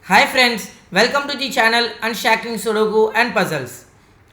Hi friends, welcome to the channel Unshackling Sudoku and Puzzles.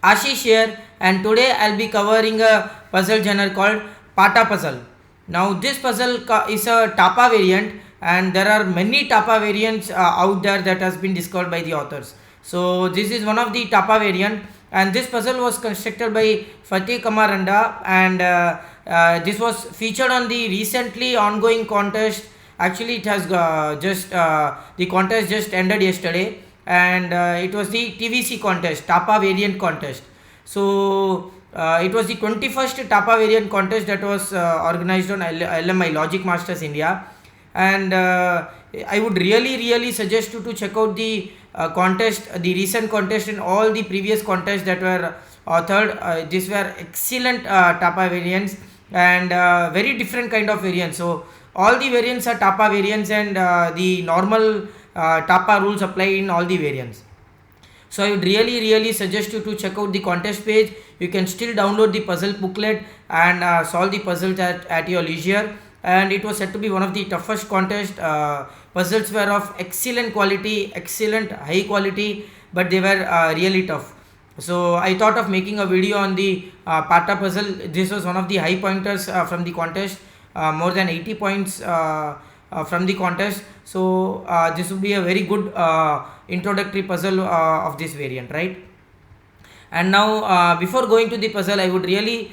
Ashish here, and today I'll be covering a puzzle genre called Pata puzzle. Now this puzzle is a Tapa variant, and there are many Tapa variants out there that has been discovered by the authors. So this is one of the Tapa variant, and this puzzle was constructed by Fateh Kamaranda, and this was featured on the recently ongoing contest. Actually, it has the contest just ended yesterday, and it was the TVC contest, Tapa variant contest. So it was the 21st Tapa variant contest that was organized on LMI Logic Masters India, and I would really suggest you to check out the the recent contest and all the previous contests that were authored. These were excellent Tapa variants and very different kind of variants. So all the variants are Tapa variants, and the normal Tapa rules apply in all the variants. So I would really suggest you to check out the contest page. You can still download the puzzle booklet and solve the puzzles at your leisure. And it was said to be one of the toughest contest. Puzzles were of excellent quality, excellent high quality, but they were really tough. So I thought of making a video on the Pata puzzle. This was one of the high pointers from the contest, more than 80 points from the contest. So this would be a very good introductory puzzle of this variant, right? And now before going to the puzzle, I would really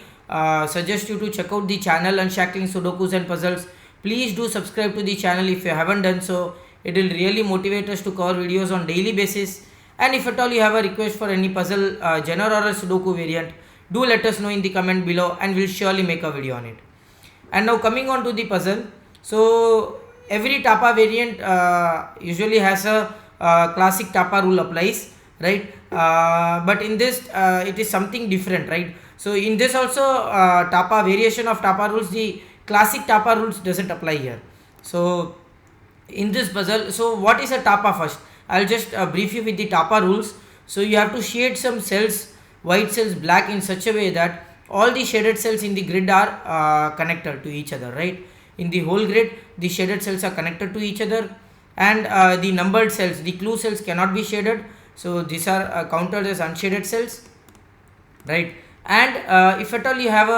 suggest you to check out the channel Unshackling Sudokus and Puzzles. Please do subscribe to the channel if you haven't done so. It will really motivate us to cover videos on daily basis. And if at all you have a request for any puzzle genre or a Sudoku variant, do let us know in the comment below, and we'll surely make a video on it. And now coming on to the puzzle. So every Tapa variant usually has a classic Tapa rule applies, right? But in this it is something different, right? So in this also Tapa variation of Tapa rules, the classic Tapa rules doesn't apply here. So in this puzzle, so what is a Tapa first? I'll just brief you with the Tapa rules. So you have to shade some cells, white cells black, in such a way that all the shaded cells in the grid are connected to each other, right? In the whole grid, the shaded cells are connected to each other, and the numbered cells, the clue cells, cannot be shaded. So these are counted as unshaded cells, right? And if at all you have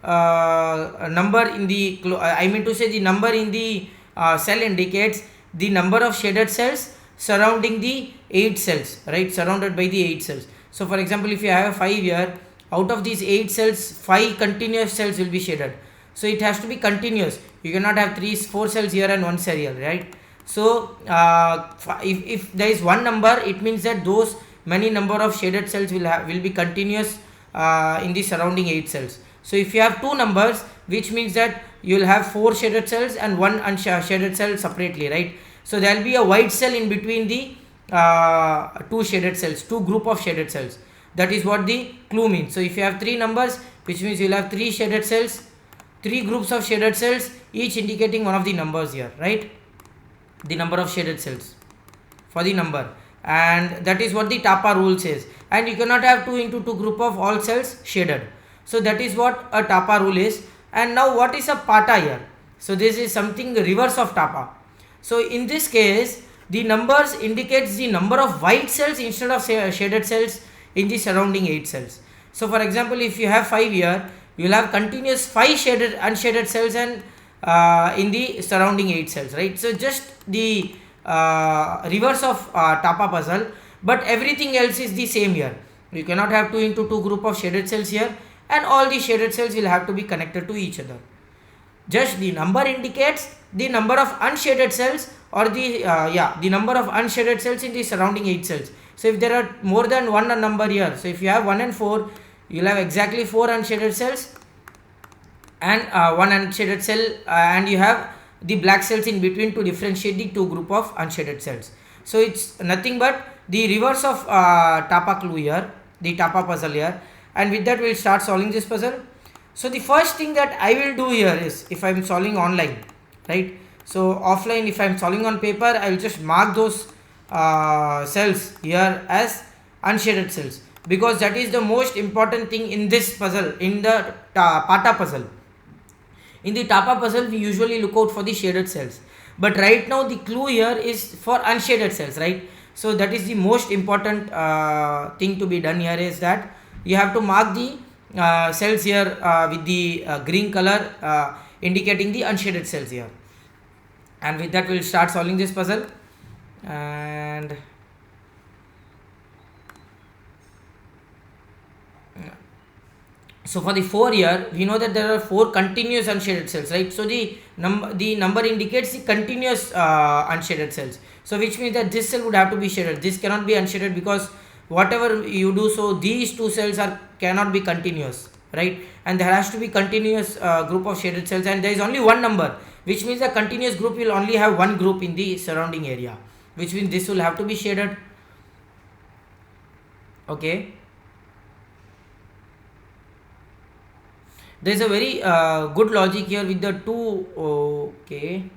a number in the I mean to say the number in the cell indicates the number of shaded cells surrounding the 8 cells, right? Surrounded by the 8 cells. So for example, if you have a 5 here, out of these 8 cells, 5 continuous cells will be shaded. So it has to be continuous. You cannot have 4 cells here and 1 cell here, right? So if there is one number, it means that those many number of shaded cells will be continuous in the surrounding 8 cells. So if you have two numbers, which means that you will have 4 shaded cells and 1 unshaded cell separately, right? So there will be a white cell in between the two shaded cells, two group of shaded cells. That is what the clue means. So if you have 3 numbers, which means you will have 3 shaded cells, 3 groups of shaded cells, each indicating one of the numbers here, right? The number of shaded cells for the number, and that is what the Tapa rule says. And you cannot have 2 into 2 group of all cells shaded. So that is what a Tapa rule is. And now what is a Pata here? So this is something reverse of Tapa. So in this case, the numbers indicates the number of white cells instead of shaded cells in the surrounding 8 cells. So for example, if you have 5 here, you will have continuous 5 shaded unshaded cells and in the surrounding 8 cells, right? So just the reverse of Tapa puzzle, but everything else is the same here. You cannot have 2 into 2 group of shaded cells here, and all the shaded cells will have to be connected to each other. Just the number indicates the number of unshaded cells, or the number of unshaded cells in the surrounding 8 cells. So if there are more than one number here, so if you have 1 and 4, you will have exactly 4 unshaded cells and 1 unshaded cell, and you have the black cells in between to differentiate the 2 group of unshaded cells. So it's nothing but the reverse of Tapa clue here, the Tapa puzzle here. And with that, we'll start solving this puzzle. So the first thing that I will do here is, if I am solving online, right? So offline, if I am solving on paper, I will just mark those cells here as unshaded cells, because that is the most important thing in this puzzle, in the Pata puzzle. In the Tapa puzzle, we usually look out for the shaded cells, but right now the clue here is for unshaded cells, right? So that is the most important thing to be done here, is that you have to mark the cells here with the green color indicating the unshaded cells here. And with that we'll start solving this puzzle. And so for the 4 here, we know that there are 4 continuous unshaded cells, right? So the number indicates the continuous unshaded cells. So which means that this cell would have to be shaded. This cannot be unshaded, because whatever you do, so these 2 cells cannot be continuous, right? And there has to be continuous group of shaded cells, and there is only one number, which means the continuous group will only have one group in the surrounding area, which means this will have to be shaded. Okay. There is a very good logic here with the 2. Okay.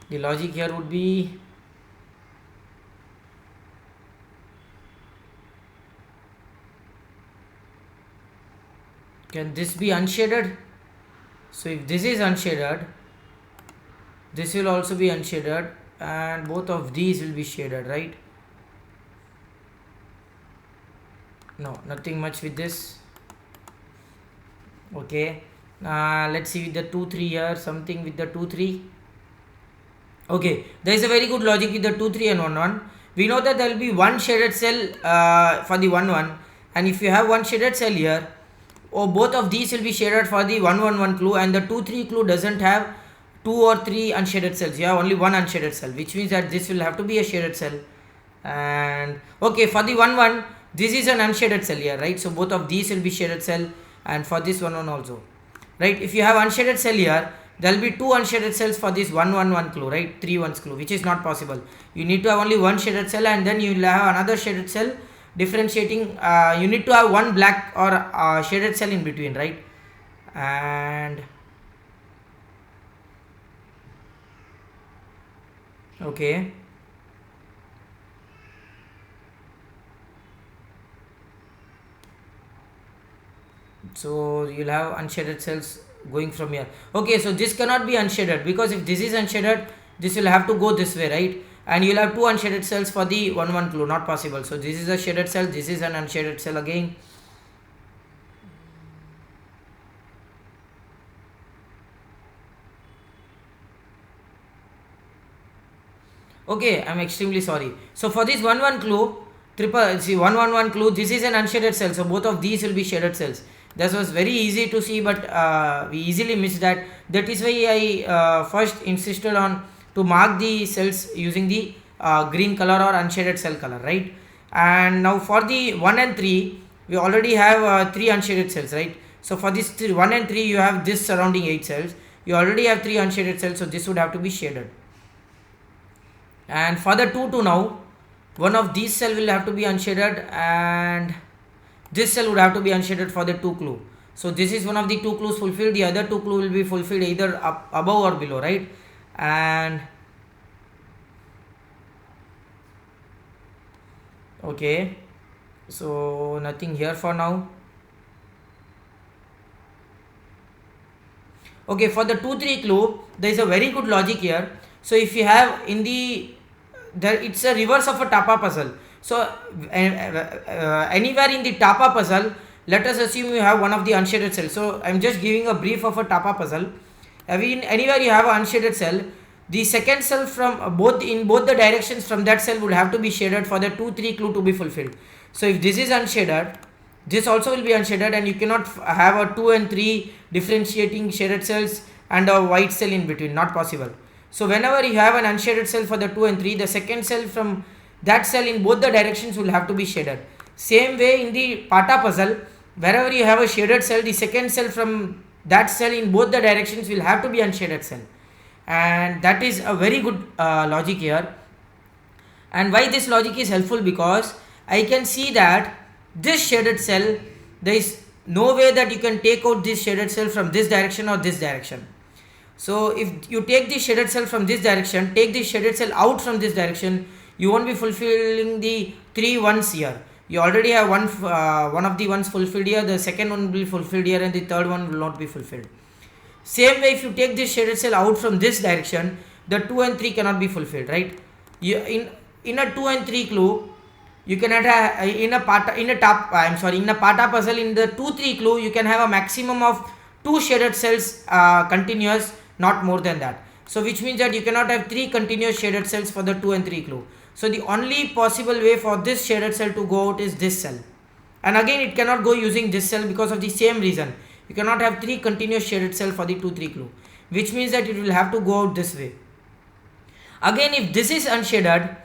The logic here would be, can this be unshaded? So if this is unshaded, this will also be unshaded, and both of these will be shaded, right? No, nothing much with this. Okay. Let's see with the 2 3 here, something with the 2 3. Okay, there is a very good logic with the 2 3 and 1 1. We know that there will be one shaded cell for the 1 1, and if you have one shaded cell here, both of these will be shaded for the 1 1 1 clue, and the 2 3 clue doesn't have 2 or 3 unshaded cells. You have only one unshaded cell, which means that this will have to be a shaded cell. And okay, for the 1 1, this is an unshaded cell here, right? So both of these will be shaded cell, and for this 1 1 also, right? If you have unshaded cell here, there will be 2 unshaded cells for this 1 1 1 clue, right? 3 1s clue, which is not possible. You need to have only one shaded cell, and then you will have another shaded cell differentiating. You need to have one black or shaded cell in between, right? And okay, so you'll have unshaded cells going from here. Okay, so this cannot be unshaded, because if this is unshaded, this will have to go this way, right? And you'll have 2 unshaded cells for the 1 1 clue, not possible. So this is a shaded cell, this is an unshaded cell again. Okay, I'm extremely sorry. So for this 1 1 clue, 1 1 1 clue, this is an unshaded cell, so both of these will be shaded cells. This was very easy to see, but we easily missed that. That is why I first insisted on to mark the cells using the green color or unshaded cell color, right? And now for the 1 and 3, we already have 3 unshaded cells, right? So for this 1 and 3, you have this surrounding 8 cells. You already have 3 unshaded cells, so this would have to be shaded. And for the 2 2 now, one of these cell will have to be unshaded, and this cell would have to be unshaded for the 2 clue. So this is one of the 2 clues fulfilled. The other 2 clue will be fulfilled either above or below, right? And okay, so nothing here for now. Okay, for the 2 3 clue, there is a very good logic here. So if you have in the it's a reverse of a Tapa puzzle. So anywhere in the Tapa puzzle, let us assume you have one of the unshaded cells. So I'm just giving a brief of a Tapa puzzle. Anywhere you have an unshaded cell, the second cell from both the directions from that cell would have to be shaded for the 2 3 clue to be fulfilled. So if this is unshaded, this also will be unshaded, and you cannot have a 2 and 3 differentiating shaded cells and a white cell in between, not possible. So whenever you have an unshaded cell for the 2 and 3, the second cell from that cell in both the directions will have to be shaded. Same way in the Pata puzzle, wherever you have a shaded cell, the second cell from that cell in both the directions will have to be unshaded cell. And that is a very good logic here. And why this logic is helpful, because I can see that this shaded cell, there is no way that you can take out this shaded cell from this direction or this direction. So if you take the shaded cell from this direction, take the shaded cell out from this direction, you won't be fulfilling the 3 1s here. you already have one of the ones fulfilled here, the second one will be fulfilled here, and the third one will not be fulfilled. Same way, if you take this shaded cell out from this direction, the 2 and 3 cannot be fulfilled, right? In a 2 and 3 clue, you cannot have in a Pata puzzle, in the 2-3 clue you can have a maximum of 2 shaded cells continuous, not more than that. So which means that you cannot have 3 continuous shaded cells for the 2 and 3 clue. So the only possible way for this shaded cell to go out is this cell, and again it cannot go using this cell because of the same reason. You cannot have 3 continuous shaded cells for the 2-3 clue, which means that it will have to go out this way. Again, if this is unshaded,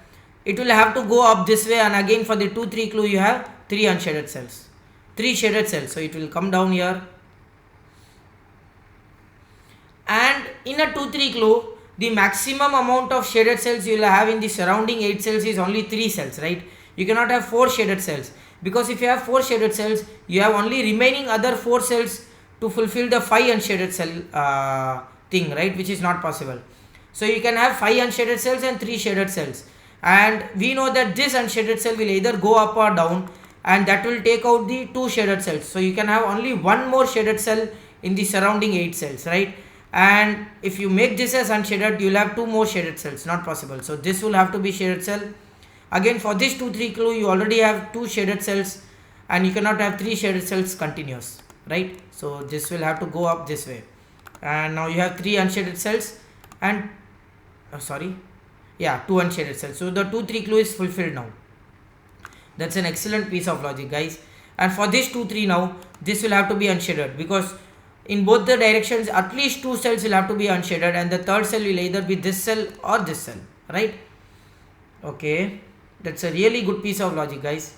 it will have to go up this way, and again for the 2-3 clue you have 3 unshaded cells, 3 shaded cells. So it will come down here, and in a 2-3 clue the maximum amount of shaded cells you will have in the surrounding 8 cells is only 3 cells, right? You cannot have 4 shaded cells, because if you have 4 shaded cells, you have only remaining other 4 cells to fulfill the 5 unshaded cell thing, right? Which is not possible. So you can have 5 unshaded cells and 3 shaded cells, and we know that this unshaded cell will either go up or down, and that will take out the 2 shaded cells. So you can have only 1 more shaded cell in the surrounding 8 cells, right? And if you make this as unshaded, you will have 2 more shaded cells, not possible. So this will have to be shaded cell. Again, for this 2-3 clue you already have 2 shaded cells, and you cannot have 3 shaded cells continuous, right? So this will have to go up this way, and now you have 3 unshaded cells and 2 unshaded cells. So the 2-3 clue is fulfilled now. That's an excellent piece of logic, guys. And for this 2-3 now, this will have to be unshaded, because in both the directions at least 2 cells will have to be unshaded, and the third cell will either be this cell or this cell, right? Okay, that's a really good piece of logic, guys.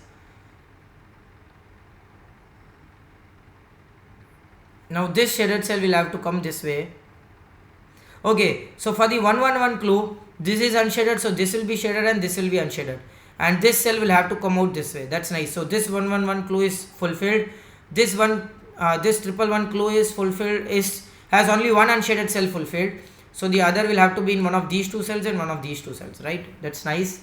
Now this shaded cell will have to come this way. Okay, so for the 1-1-1 clue, this is unshaded, so this will be shaded and this will be unshaded, and this cell will have to come out this way. That's nice. So this 1-1-1 clue is fulfilled. This 1-1-1 clue is fulfilled, has only 1 unshaded cell fulfilled, so the other will have to be in one of these 2 cells and one of these 2 cells, right? That's nice.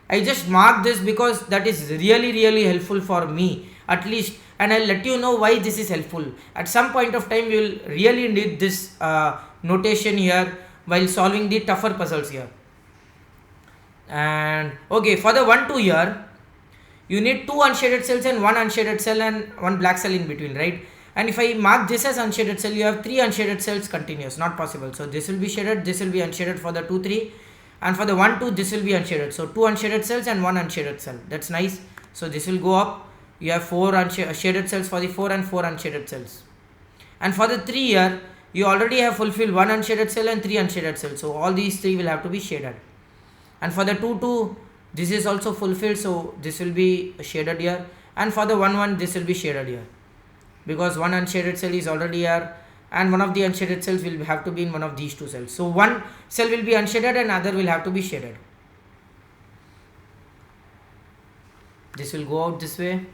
I just marked this because that is really helpful for me, at least, and I'll let you know why this is helpful. At some point of time you will really need this notation here while solving the tougher puzzles here. And okay, for the 1-2 here, you need 2 unshaded cells and 1 unshaded cell and 1 black cell in between, right? And if I mark this as unshaded cell, you have 3 unshaded cells continuous, not possible. So this will be shaded, this will be unshaded for the 2-3, and for the 1-2 this will be unshaded. So 2 unshaded cells and 1 unshaded cell. That's nice. So this will go up. You have 4 shaded cells for the 4 and 4 unshaded cells. And for the 3 here, you already have fulfilled 1 unshaded cell and 3 unshaded cells. So all these 3 will have to be shaded. And for the 2-2, this is also fulfilled, so this will be shaded here. And for the 1-1, this will be shaded here, because 1 unshaded cell is already here, and one of the unshaded cells will have to be in one of these 2 cells. So one cell will be unshaded and other will have to be shaded. This will go out this way.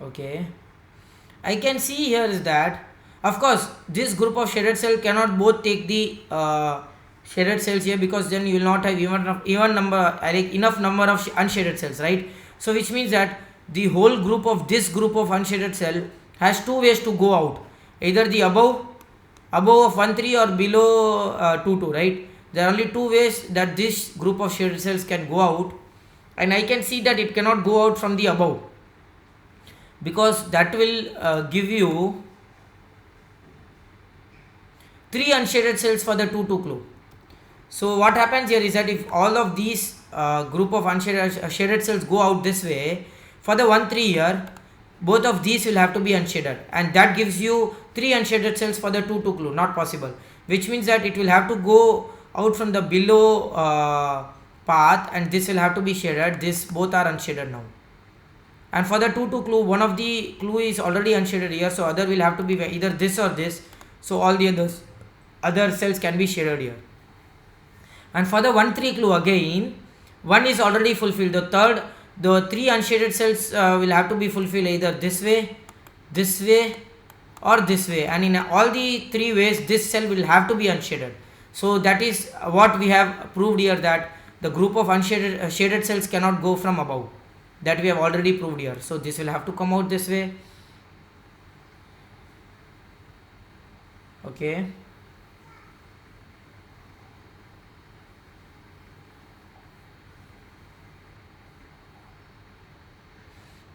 Okay, I can see here is that, of course, this group of shaded cell cannot both take the shaded cells here, because then you will not have enough number of unshaded cells, right? So which means that the whole group of this group of unshaded cell has 2 ways to go out, either the above of 1-3 or below 2-2, right? There are only 2 ways that this group of shaded cells can go out, and I can see that it cannot go out from the above, because that will give you 3 unshaded cells for the 2-2 clue. So what happens here is that if all of these group of unshaded shaded cells go out this way, for the 1-3 here, both of these will have to be unshaded, and that gives you 3 unshaded cells for the 2-2 clue, not possible, which means that it will have to go out from the below path, and this will have to be shaded. This both are unshaded now. And for the 2-2 clue, one of the clue is already unshaded here, so other will have to be either this or this, so all the other cells can be shaded here. And for the 1-3 clue, again, 1 is already fulfilled, the third the 3 unshaded cells will have to be fulfilled either this way, or this way, and in all the 3 ways this cell will have to be unshaded. So that is what we have proved here, that the group of unshaded shaded cells cannot go from above, that we have already proved here. So this will have to come out this way. Okay,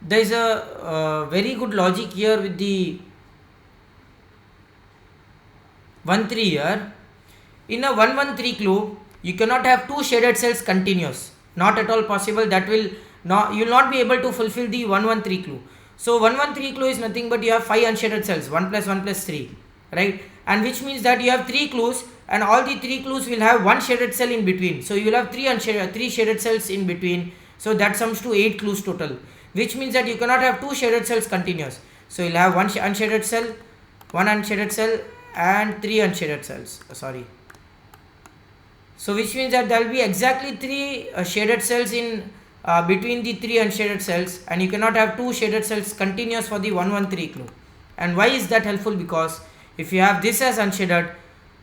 there is a very good logic here with the 1-3 here. In a 1-1-3 clue, you cannot have 2 shaded cells continuous, not at all possible. That will not, you will not be able to fulfill the 1-1-3 clue. So 1-1-3 clue is nothing but you have 5 unshaded cells, 1 plus 1 plus 3, right? And which means that you have 3 clues, and all the 3 clues will have 1 shaded cell in between. So you will have 3 shaded cells in between. So that sums to 8 clues total, which means that you cannot have 2 shaded cells continuous. So you'll have 1 unshaded cell, 1 unshaded cell, and 3 unshaded cells. So which means that there will be exactly 3 shaded cells in between the 3 unshaded cells, and you cannot have 2 shaded cells continuous for the 1-1-3 clue. And why is that helpful? Because if you have this as unshaded,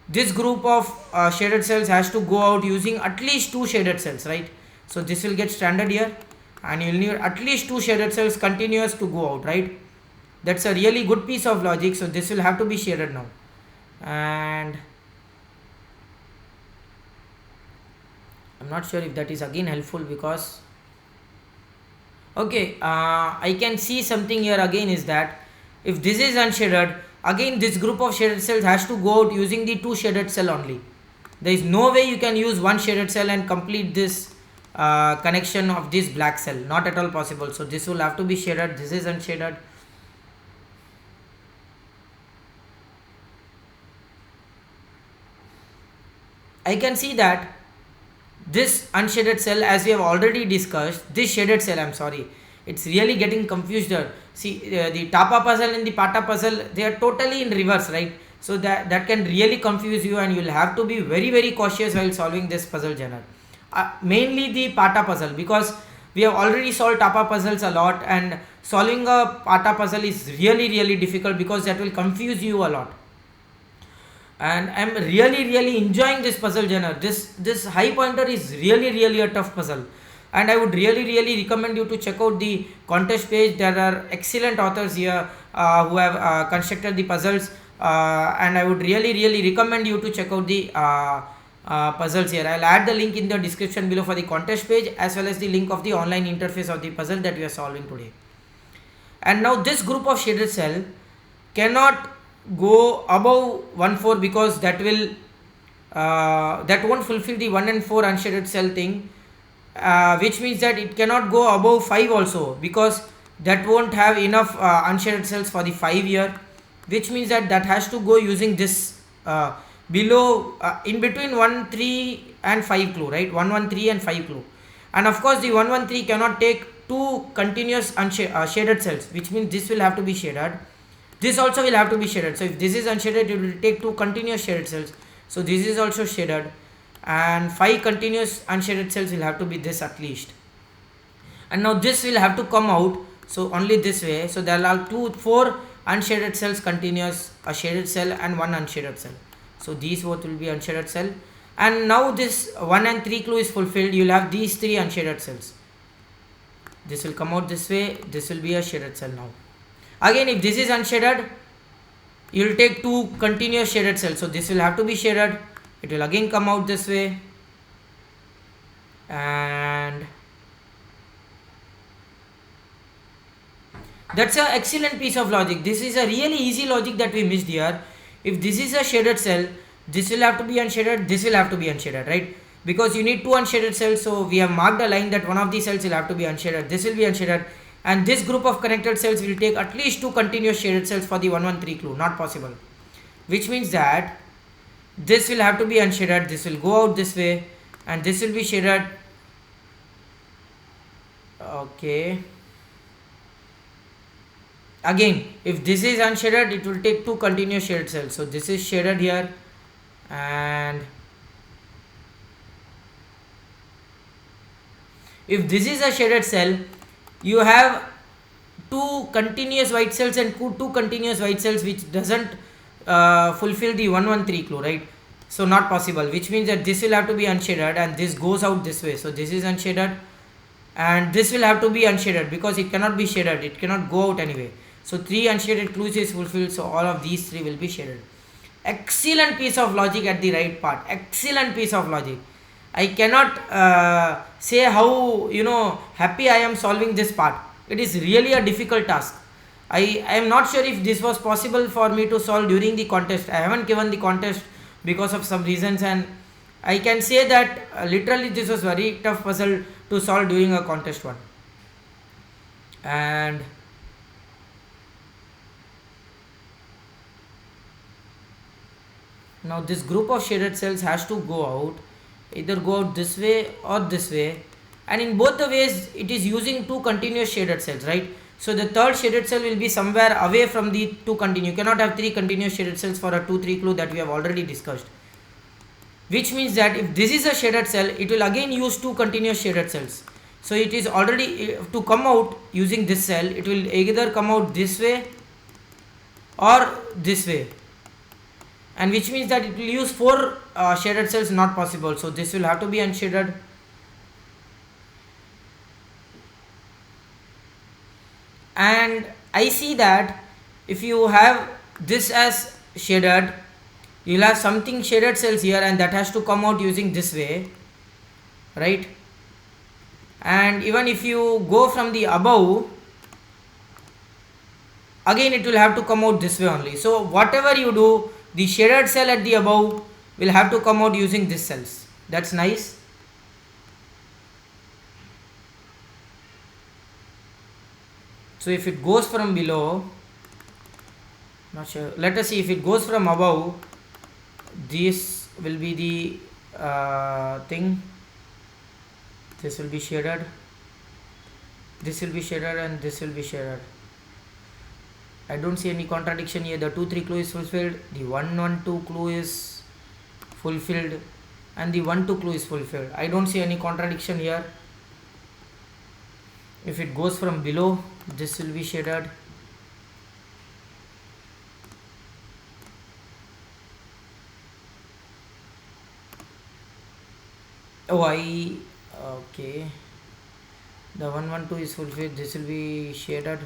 this group of shaded cells has to go out using at least 2 shaded cells, right? So this will get stranded here, and you will need at least 2 shaded cells continuous to go out, right? That's a really good piece of logic. So this will have to be shaded now. And I'm not sure if that is again helpful, because okay, I can see something here again is that if this is unshaded, again this group of shaded cells has to go out using the 2 shaded cell only. There is no way you can use 1 shaded cell and complete this connection of this black cell, not at all possible. So this will have to be shaded. This is unshaded. I can see that this unshaded cell, as we have already discussed, this shaded cell, I'm sorry, it's really getting confused here. See, the Tapa puzzle and the Pata puzzle, they are totally in reverse, right? So that can really confuse you, and you will have to be very, very cautious while solving this puzzle genre. Mainly the Pata puzzle, because we have already solved Tapa puzzles a lot, and solving a Pata puzzle is really, really difficult, because that will confuse you a lot. And I'm really enjoying this puzzle genre. This high pointer is really a tough puzzle, and I would really recommend you to check out the contest page. There are excellent authors here who have constructed the puzzles, and I would really recommend you to check out the puzzles here. I'll add the link in the description below for the contest page, as well as the link of the online interface of the puzzle that we are solving today. And now this group of shaded cell cannot go above 1-4, because that will that won't fulfill the 1 and 4 unshaded cell thing, which means that it cannot go above 5 also, because that won't have enough unshaded cells for the 5 year, which means that has to go using this below in between 1, 3 and 5 clue, right? 1, 1, 3 and 5 clue. And of course the 1, 1, 3 cannot take 2 continuous shaded cells, which means this will have to be shaded. This also will have to be shaded. So if this is unshaded, it will take 2 continuous shaded cells. So this is also shaded, and 5 continuous unshaded cells will have to be this at least. And now this will have to come out, so only this way. So there are 4 unshaded cells continuous, a shaded cell and 1 unshaded cell. So these both will be unshaded cell. And now this 1 and 3 clue is fulfilled. You will have these 3 unshaded cells. This will come out this way. This will be a shaded cell now. Again, if this is unshaded, you will take 2 continuous shaded cells. So this will have to be shaded. It will again come out this way. And that's an excellent piece of logic. This is a really easy logic that we missed here. If this is a shaded cell, this will have to be unshaded, this will have to be unshaded, right? Because you need 2 unshaded cells. So we have marked a line that one of these cells will have to be unshaded. This will be unshaded. And this group of connected cells will take at least 2 continuous shaded cells for the 1, 1, 3 clue. Not possible. Which means that this will have to be unshaded. This will go out this way, and this will be shaded. Okay. Again, if this is unshaded, it will take 2 continuous shaded cells. So this is shaded here, and If this is a shaded cell, you have two continuous white cells and two continuous white cells which doesn't fulfill the 113 clue, right? So not possible, which means that this will have to be unshaded and this goes out this way. So this is unshaded and this will have to be unshaded because it cannot be shaded, it cannot go out anyway. So three unshaded clues is fulfilled, so all of these three will be shaded. Excellent piece of logic at the right part, excellent piece of logic. I cannot say how happy I am solving this part. It is really a difficult task. I am not sure if this was possible for me to solve during the contest. I haven't given the contest because of some reasons, and I can say that literally this was very tough puzzle to solve during a contest one. And now this group of shaded cells has to go out, either go out this way or this way, and in both the ways it is using two continuous shaded cells, right? So the third shaded cell will be somewhere away from the two continuous. You cannot have three continuous shaded cells for a 2-3 clue that we have already discussed, which means that if this is a shaded cell, it will again use two continuous shaded cells. So it is already, to come out using this cell, it will either come out this way or this way, and which means that it will use four shaded cells, not possible. So this will have to be unshaded. And I see that if you have this as shaded, you will have something shaded cells here, and that has to come out using this way, right? And even if you go from the above, again it will have to come out this way only. So whatever you do, the shaded cell at the above will have to come out using these cells. That's nice. So if it goes from below, not sure, let us see. If it goes from above, this will be the thing, this will be shaded, this will be shaded, and this will be shaded. I don't see any contradiction here. The 2-3 clue is fulfilled, the 1-1-2 clue is fulfilled, and the 1-2 clue is fulfilled. I don't see any contradiction here. If it goes from below, this will be shaded. Okay, the 1-1-2 is fulfilled, this will be shaded.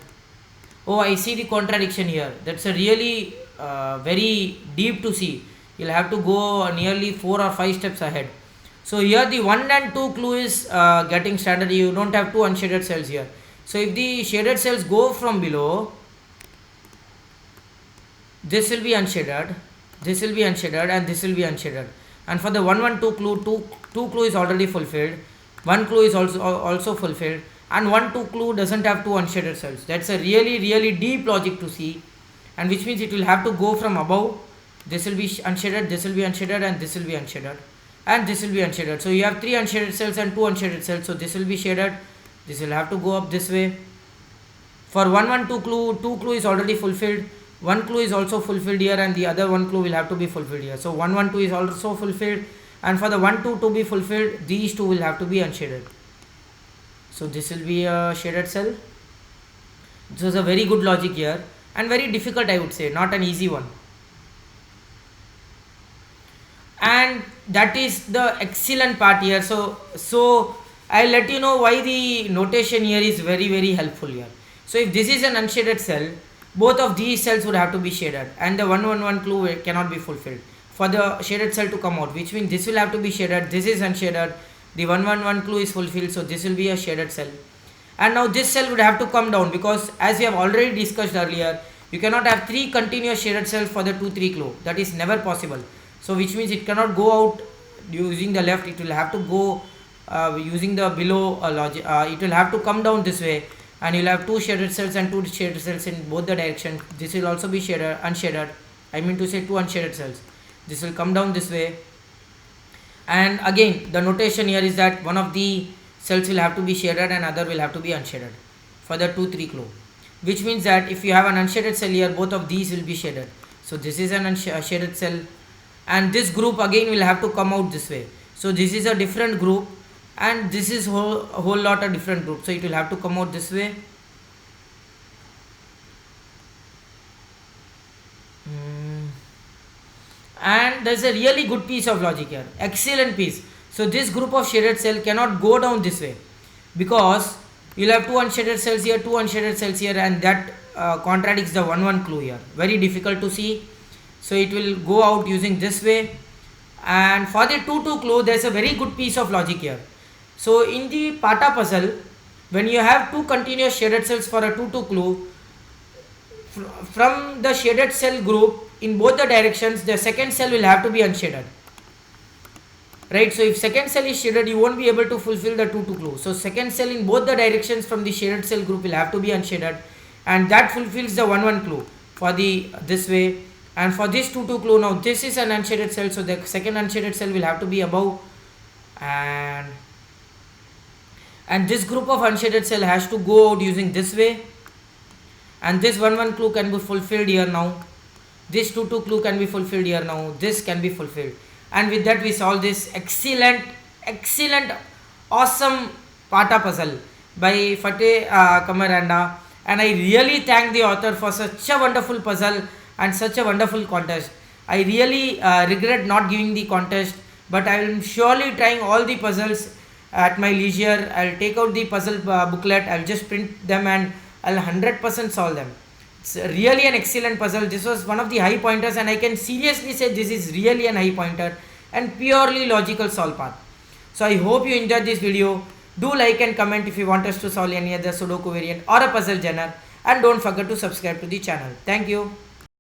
I see the contradiction here. That's a really very deep to see. You'll have to go nearly 4 or 5 steps ahead. So here the 1 and 2 clue is getting standard. You don't have two unshaded cells here. So if the shaded cells go from below, this will be unshaded, this will be unshaded, and this will be unshaded. And for the 1-1-2 clue, two clue is already fulfilled, 1 clue is also fulfilled, and 1-2 clue doesn't have two unshaded cells. That's a really deep logic to see, and which means it will have to go from above. This will be unshaded, this will be unshaded, and this will be unshaded, and this will be unshaded. So you have 3 unshaded cells and 2 unshaded cells. So this will be shaded, this will have to go up this way. For 1-1-2 clue, 2 clue is already fulfilled, 1 clue is also fulfilled here, and the other 1 clue will have to be fulfilled here. So 1-1-2 is also fulfilled, and for the 1-2 to be fulfilled, these two will have to be unshaded. So this will be a shaded cell. This is a very good logic here, and very difficult, I would say, not an easy one. And that is the excellent part here. So I'll let you know why the notation here is very helpful here. So if this is an unshaded cell, both of these cells would have to be shaded, and the 1-1-1 clue cannot be fulfilled for the shaded cell to come out, which means this will have to be shaded, this is unshaded, the 1-1-1 clue is fulfilled, so this will be a shaded cell. And now this cell would have to come down, because as we have already discussed earlier, you cannot have 3 continuous shaded cells for the 2-3 clue. That is never possible. So which means it cannot go out using the left, it will have to go using the below logic. It will have to come down this way, and you will have 2 shaded cells and 2 shaded cells in both the directions. This will also be shaded, unshaded. I mean to say 2 unshaded cells. This will come down this way. And again, the notation here is that one of the cells will have to be shaded and other will have to be unshaded for the 2-3 clue. Which means that if you have an unshaded cell here, both of these will be shaded. So this is an unshaded cell, and this group again will have to come out this way. So this is a different group, and this is a whole lot of different group, so it will have to come out this way. And there's a really good piece of logic here, excellent piece. So this group of shaded cell cannot go down this way, because you'll have two unshaded cells here, two unshaded cells here, and that contradicts the 1 1 clue here. Very difficult to see, so it will go out using this way. And for the 2 2 clue, there's a very good piece of logic here. So in the Pata puzzle, when you have two continuous shaded cells for a 2 2 clue, from the shaded cell group in both the directions, the second cell will have to be unshaded, right? So if second cell is shaded, you won't be able to fulfill the 2 2 clue. So second cell in both the directions from the shaded cell group will have to be unshaded, and that fulfills the 1 1 clue for the this way. And for this 2 2 clue, now this is an unshaded cell, so the second unshaded cell will have to be above, and this group of unshaded cell has to go out using this way, and this 1 1 clue can be fulfilled here now. This 2 2 clue can be fulfilled here now. This can be fulfilled, and with that we solve this excellent, awesome Pata puzzle by Fateh Kamaranda. And I really thank the author for such a wonderful puzzle and such a wonderful contest. I really regret not giving the contest, but I am surely trying all the puzzles at my leisure. I'll take out the puzzle booklet, I'll just print them, and I'll 100% solve them. It's really an excellent puzzle. This was one of the high pointers, and I can seriously say this is really an high pointer and purely logical solve path. So I hope you enjoyed this video. Do like and comment if you want us to solve any other Sudoku variant or a puzzle genre, and don't forget to subscribe to the channel. Thank you.